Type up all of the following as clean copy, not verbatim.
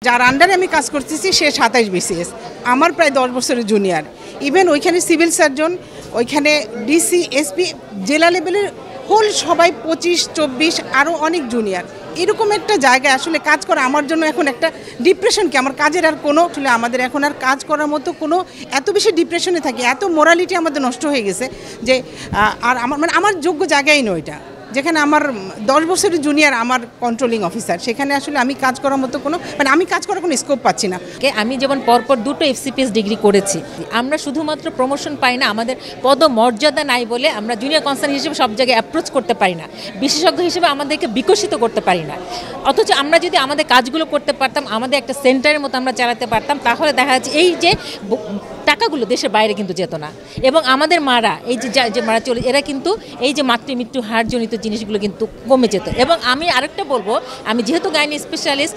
যার আন্ডারে আমি কাজ করতেছি সে 27 BCS, আমার প্রায় 10 বছরের জুনিয়র। ইভেন ওইখানে সিভিল সার্জন, ওইখানে ডিসি, এসপি, জেলা লেভেলের হোল সবাই 25, 24 আরও অনেক জুনিয়র। এরকম একটা জায়গায় আসলে কাজ করা আমার জন্য এখন একটা ডিপ্রেশন, কি আমার কাজের আর কোনো আসলে আমাদের এখন আর কাজ করার মতো কোনো এত বেশি ডিপ্রেশনে থাকি, এত মোরালিটি আমাদের নষ্ট হয়ে গেছে যে আর আমার মানে আমার যোগ্য জায়গাই নয় এটা, যেখানে আমার 10 বছরের জুনিয়র আমার কন্ট্রোলিং অফিসার, সেখানে আসলে আমি কাজ করার মতো কোনো মানে আমি কাজ করার কোনো স্কোপ পাচ্ছি না। আমি যেমন পরপর 2টো FCPS ডিগ্রি করেছি, আমরা শুধুমাত্র প্রমোশন পাই না, আমাদের পদমর্যাদা নাই বলে আমরা জুনিয়র কনসার্ন হিসেবে সব জায়গায় অ্যাপ্রোচ করতে পারি না, বিশেষজ্ঞ হিসেবে আমাদেরকে বিকশিত করতে পারি না। অথচ আমরা যদি আমাদের কাজগুলো করতে পারতাম, আমাদের একটা সেন্টারের মতো আমরা চালাতে পারতাম, তাহলে দেখা যাচ্ছে এই যে টাকাগুলো দেশের বাইরে কিন্তু যেত না। এবং আমাদের মারা এই যে মারা চলে, এরা কিন্তু এই যে মাতৃমৃত্যু হারজনিত জিনিসগুলো কিন্তু কমে যেত। এবং আমি আরেকটা বলবো, আমি যেহেতু গাইনি স্পেশালিস্ট,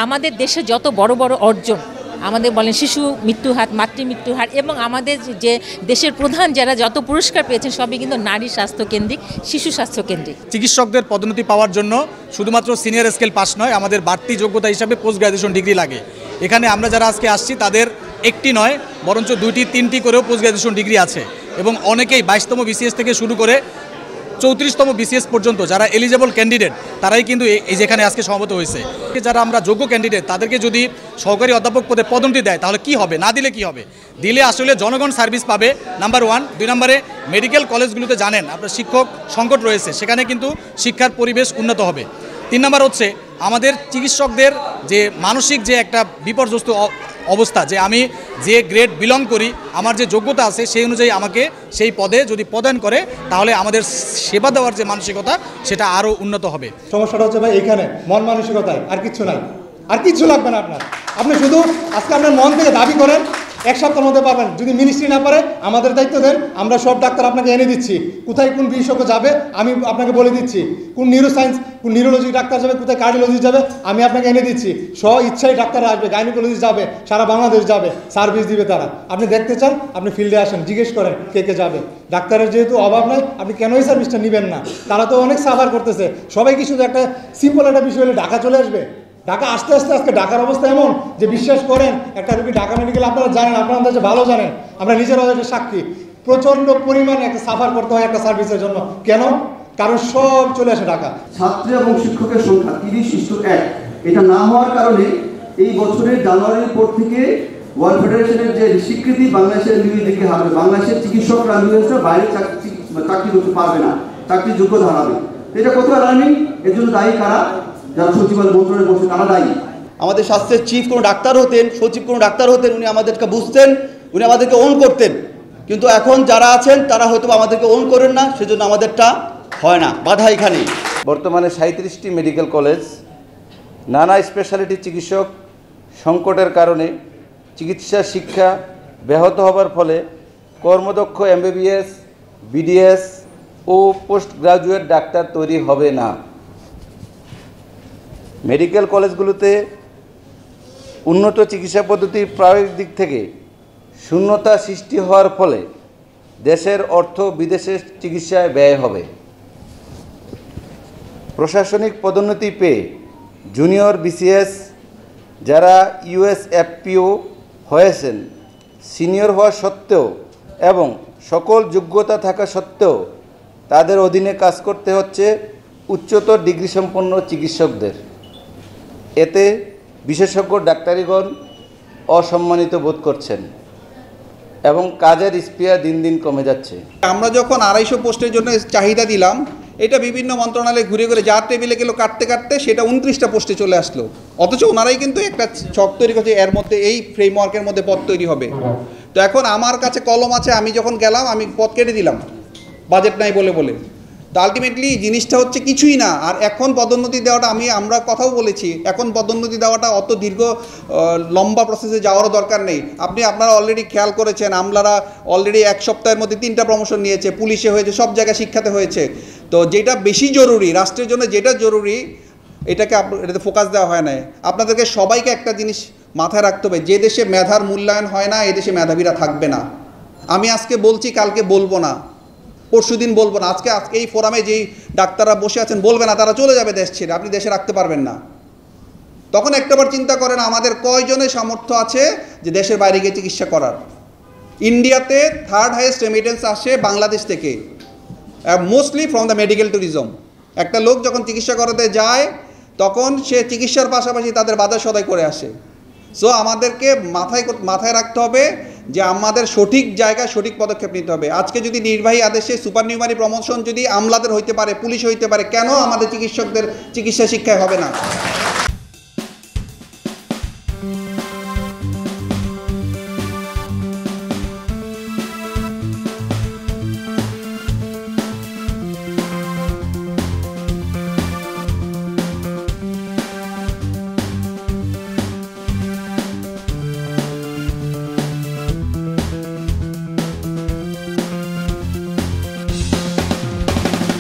আমাদের দেশে যত বড় বড় অর্জন আমাদের বলেন শিশু মৃত্যুহার, মাতৃমৃত্যু হার, এবং আমাদের যে দেশের প্রধান যারা যত পুরস্কার পেয়েছেন সবই কিন্তু নারী স্বাস্থ্যকেন্দ্রিক, শিশু স্বাস্থ্যকেন্দ্রিক। চিকিৎসকদের পদোন্নতি পাওয়ার জন্য শুধুমাত্র সিনিয়র স্কেল পাস নয়, আমাদের বাড়তি যোগ্যতা হিসাবে পোস্ট গ্র্যাজুয়েশন ডিগ্রি লাগে। এখানে আমরা যারা আজকে আসছি তাদের একটি নয় বরঞ্চ 2টি 3টি করেও পোস্ট গ্র্যাজুয়েশন ডিগ্রি আছে, এবং অনেকেই 22তম BCS থেকে শুরু করে 34তম BCS পর্যন্ত যারা এলিজেবল ক্যান্ডিডেট তারাই কিন্তু এই যেখানে আজকে সমবেত হয়েছে। যারা আমরা যোগ্য ক্যান্ডিডেট তাদেরকে যদি সহকারী অধ্যাপক পদে পদোন্নতি দেয় তাহলে কি হবে, না দিলে কি হবে? দিলে আসলে জনগণ সার্ভিস পাবে, নাম্বার 1। 2 নম্বরে মেডিকেল কলেজগুলোতে জানেন আপনার শিক্ষক সংকট রয়েছে, সেখানে কিন্তু শিক্ষার পরিবেশ উন্নত হবে। 3 নম্বর হচ্ছে আমাদের চিকিৎসকদের যে মানসিক যে একটা বিপর্যস্ত অবস্থা, যে আমি যে গ্রেড বিলং করি, আমার যে যোগ্যতা আছে সেই অনুযায়ী আমাকে সেই পদে যদি প্রদান করে তাহলে আমাদের সেবা দেওয়ার যে মানসিকতা সেটা আরও উন্নত হবে। সমস্যাটা হচ্ছে ভাই এখানে মন মানসিকতায়, আর কিচ্ছু নাই, আর কিচ্ছু লাগবে না আপনার। আপনি শুধু আজকে আপনার মন থেকে দাবি করেন, 1 সপ্তাহের মধ্যে পাবেন। যদি মিনিস্ট্রি না পারে আমাদের দায়িত্ব দেন, আমরা সব ডাক্তার আপনাকে এনে দিচ্ছি। কোথায় কোন বিশেষজ্ঞ যাবে আমি আপনাকে বলে দিচ্ছি, কোন নিউরোসায়েন্স, কোন নিউরোলজি ডাক্তার যাবে, কোথায় কার্ডিওলজি যাবে আমি আপনাকে এনে দিচ্ছি। স্ব ইচ্ছায় ডাক্তাররা আসবে, গাইনোকোলজি যাবে, সারা বাংলাদেশ যাবে, সার্ভিস দিবে তারা। আপনি দেখতে চান, আপনি ফিল্ডে আসেন, জিজ্ঞেস করেন কে কে যাবে। ডাক্তারের যেহেতু অভাব নাই, আপনি কেন এই সার্ভিসটা নেবেন না? তারা তো অনেক সাফার করতেছে। সবাই কি শুধু একটা সিম্পল একটা বিষয় হলে ঢাকা চলে আসবে? ঢাকা আস্তে আস্তে আজকে ঢাকার অবস্থা এমন যে বিশ্বাস করেন, একটা রোগী ঢাকা মেডিকেল আপনারা জানেন, আপনারা কাছে ভালো জানেন, আমরা নিজেরাও একটা সাক্ষী, প্রচণ্ড পরিমাণে একটা সাফার করতে হয় একটা সার্ভিসের জন্য। কেন? কারণ সব চলে আসে ঢাকা। ছাত্র এবং শিক্ষকের সংখ্যা 30:1। এটা না হওয়ার কারণে এই বছরের জানুয়ারির পর থেকে ওয়ার্ল্ড ফেডারেশনের যে স্বীকৃতি বাংলাদেশের দিকে হবে, বাংলাদেশের চিকিৎসকরা বাইরে চাকরি করতে পারবে না, চাকরির যোগ্যতা হারাবে। এটা কোথাও রানিং, এর জন্য দায়ী কারা? যারা সচিবালয় মন্ত্রণালয়ে বসে তারা দায়ী। আমাদের স্বাস্থ্যের চিফ কোনো ডাক্তার হতেন, সচিব কোনো ডাক্তার হতেন, উনি আমাদেরকে বুঝতেন, উনি আমাদেরকে ওন করতেন। কিন্তু এখন যারা আছেন তারা হয়তো আমাদেরকে ওন করেন না, সেজন্য আমাদেরটা হয় না, বাধা এখানে। বর্তমানে 37টি মেডিকেল কলেজ, নানা স্পেশালিটি চিকিৎসক সংকটের কারণে চিকিৎসা শিক্ষা ব্যাহত হবার ফলে কর্মদক্ষ MBBS, BDS ও পোস্ট গ্রাজুয়েট ডাক্তার তৈরি হবে না। মেডিকেল কলেজগুলোতে উন্নত চিকিৎসা পদ্ধতির প্রায়োগিক দিক থেকে শূন্যতা সৃষ্টি হওয়ার ফলে দেশের অর্থ বিদেশের চিকিৎসায় ব্যয় হবে। প্রশাসনিক পদোন্নতি পেয়ে জুনিয়র BCS যারা USFPO হয়েছেন, সিনিয়র হওয়া সত্ত্বেও এবং সকল যোগ্যতা থাকা সত্ত্বেও তাদের অধীনে কাজ করতে হচ্ছে উচ্চতর ডিগ্রি সম্পন্ন চিকিৎসকদের। এতে বিশেষজ্ঞ ডাক্তারিগণ অসম্মানিত বোধ করছেন এবং কাজের স্পৃহা দিন দিন কমে যাচ্ছে। আমরা যখন 250 পোস্টের জন্য চাহিদা দিলাম, এটা বিভিন্ন মন্ত্রণালয়ে ঘুরে ঘুরে যার টেবিলে গেলো কাটতে কাটতে সেটা 29টা পোস্টে চলে আসলো। অথচ ওনারাই কিন্তু একটা ছক তৈরি করছে, এর মধ্যে এই ফ্রেমওয়ার্কের মধ্যে পদ তৈরি হবে। তো এখন আমার কাছে কলম আছে, আমি যখন গেলাম আমি পদ কেটে দিলাম বাজেট নাই বলে বলে। তো আলটিমেটলি জিনিসটা হচ্ছে কিছুই না। আর এখন পদোন্নতি দেওয়াটা আমরা কথাও বলেছি, এখন পদোন্নতি দেওয়াটা অত দীর্ঘ লম্বা প্রসেসে যাওয়ারও দরকার নেই। আপনারা অলরেডি খেয়াল করেছেন, আমলারা অলরেডি 1 সপ্তাহের মধ্যে 3টা প্রমোশন নিয়েছে, পুলিশে হয়েছে, সব জায়গায় শিক্ষাতে হয়েছে। তো যেটা বেশি জরুরি, রাষ্ট্রের জন্য যেটা জরুরি, এটাতে ফোকাস দেওয়া হয় না। আপনাদেরকে সবাইকে একটা জিনিস মাথায় রাখতে হবে, যে দেশে মেধার মূল্যায়ন হয় না, এদেশে মেধাবীরা থাকবে না। আমি আজকে বলছি, কালকে বলবো না, পরশুদিন বলবো না। আজকে এই ফোরামে যেই ডাক্তাররা বসে আছেন বলবে না, তারা চলে যাবে দেশ ছেড়ে, আপনি দেশে রাখতে পারবেন না। তখন একটাবার চিন্তা করেন আমাদের কয়জনের সামর্থ্য আছে যে দেশের বাইরে গিয়ে চিকিৎসা করার। ইন্ডিয়াতে 3rd হাইয়েস্ট রেমিটেন্স আসে বাংলাদেশ থেকে, mostly from the medical tourism. একটা লোক যখন চিকিৎসা করাতে যায় তখন সে চিকিৎসার পাশাপাশি তাদের বাজার সদাই করে আসে। সো আমাদেরকে মাথায় রাখতে হবে যে আমাদের সঠিক জায়গায় সঠিক পদক্ষেপ নিতে হবে। আজকে যদি নির্বাহী আদেশে সুপারনিউমারি প্রমোশন যদি আমলাদের হইতে পারে, পুলিশ হইতে পারে, কেন আমাদের চিকিৎসকদের চিকিৎসা শিক্ষায় হবে না?